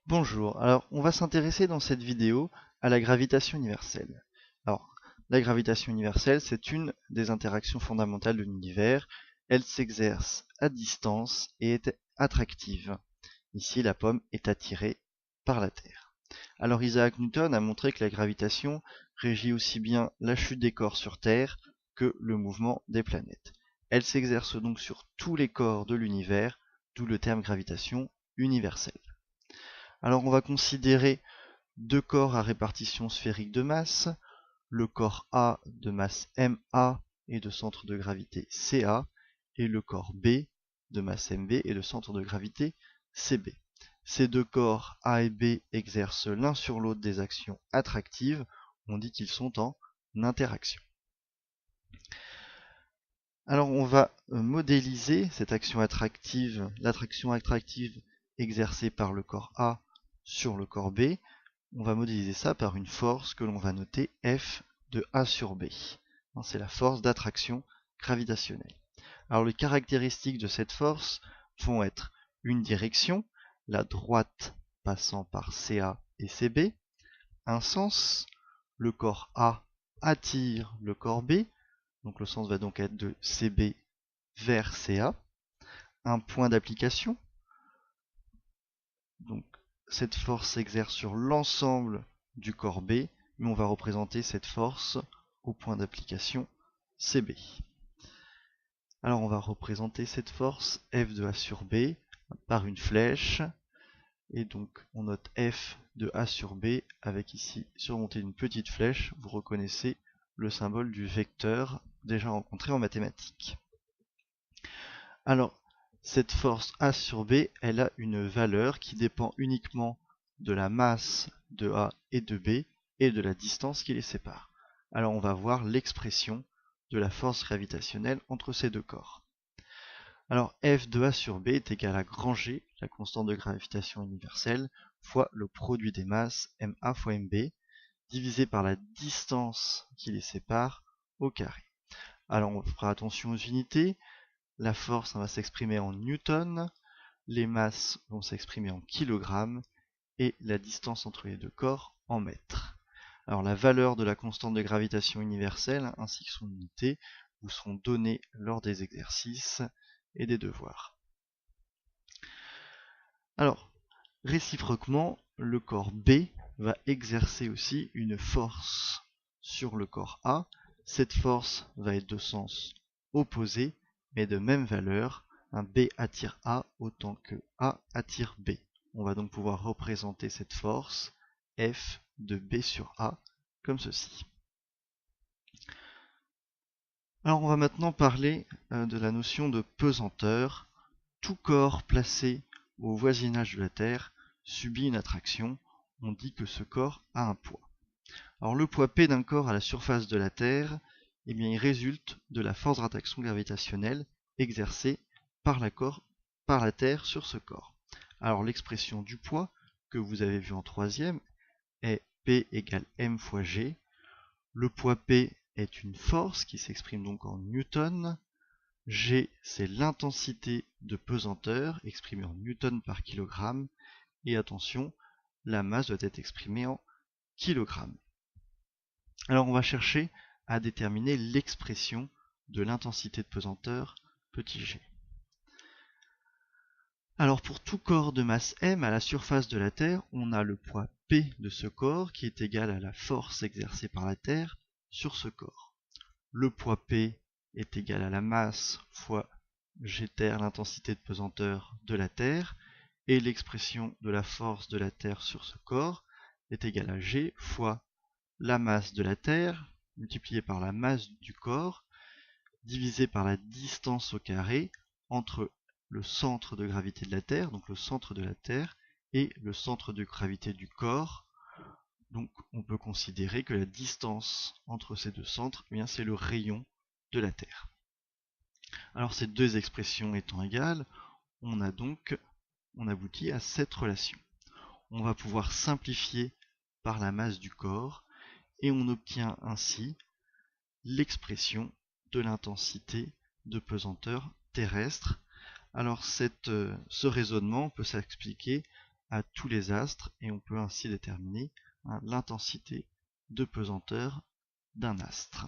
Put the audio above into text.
Bonjour, alors on va s'intéresser dans cette vidéo à la gravitation universelle. Alors, la gravitation universelle, c'est une des interactions fondamentales de l'univers. Elle s'exerce à distance et est attractive. Ici, la pomme est attirée par la Terre. Alors Isaac Newton a montré que la gravitation régit aussi bien la chute des corps sur Terre que le mouvement des planètes. Elle s'exerce donc sur tous les corps de l'univers, d'où le terme gravitation universelle. Alors on va considérer deux corps à répartition sphérique de masse, le corps A de masse MA et de centre de gravité CA, et le corps B de masse MB et de centre de gravité CB. Ces deux corps A et B exercent l'un sur l'autre des actions attractives, on dit qu'ils sont en interaction. Alors on va modéliser cette action attractive, l'attraction attractive exercée par le corps A sur le corps B. On va modéliser ça par une force que l'on va noter F de A sur B. C'est la force d'attraction gravitationnelle. Alors les caractéristiques de cette force vont être une direction, la droite passant par CA et CB, un sens, le corps A attire le corps B, donc le sens va donc être de CB vers CA, un point d'application, donc cette force s'exerce sur l'ensemble du corps B, mais on va représenter cette force au point d'application CB. Alors on va représenter cette force F de A sur B par une flèche, et donc on note F de A sur B avec ici surmonté d'une petite flèche. Vous reconnaissez le symbole du vecteur déjà rencontré en mathématiques. Alors cette force A sur B, elle a une valeur qui dépend uniquement de la masse de A et de B et de la distance qui les sépare. Alors on va voir l'expression de la force gravitationnelle entre ces deux corps. Alors F de A sur B est égal à grand G, la constante de gravitation universelle, fois le produit des masses MA fois MB, divisé par la distance qui les sépare au carré. Alors on fera attention aux unités. La force va s'exprimer en newton, les masses vont s'exprimer en kilogrammes et la distance entre les deux corps en mètres. Alors la valeur de la constante de gravitation universelle ainsi que son unité vous seront données lors des exercices et des devoirs. Alors, réciproquement, le corps B va exercer aussi une force sur le corps A. Cette force va être de sens opposé, mais de même valeur. Un B attire A autant que A attire B. On va donc pouvoir représenter cette force F de B sur A comme ceci. Alors on va maintenant parler de la notion de pesanteur. Tout corps placé au voisinage de la Terre subit une attraction. On dit que ce corps a un poids. Alors le poids P d'un corps à la surface de la Terre, eh bien, il résulte de la force d'attraction gravitationnelle exercée par la Terre sur ce corps. Alors l'expression du poids que vous avez vu en troisième est P égale M fois G. Le poids P est une force qui s'exprime donc en newton. G, c'est l'intensité de pesanteur exprimée en newton par kilogramme. Et attention, la masse doit être exprimée en kilogrammes. Alors on va chercher à déterminer l'expression de l'intensité de pesanteur petit g. Alors pour tout corps de masse m à la surface de la Terre, on a le poids P de ce corps qui est égal à la force exercée par la Terre sur ce corps. Le poids P est égal à la masse fois g terre, l'intensité de pesanteur de la Terre, et l'expression de la force de la Terre sur ce corps est égale à g fois la masse de la Terre multipliée par la masse du corps divisé par la distance au carré entre le centre de gravité de la Terre, donc le centre de la Terre, et le centre de gravité du corps. Donc on peut considérer que la distance entre ces deux centres, eh bien, c'est le rayon de la Terre. Alors ces deux expressions étant égales, on aboutit à cette relation. On va pouvoir simplifier par la masse du corps et on obtient ainsi l'expression de l'intensité de pesanteur terrestre. Alors ce raisonnement peut s'expliquer à tous les astres et on peut ainsi déterminer l'intensité de pesanteur d'un astre.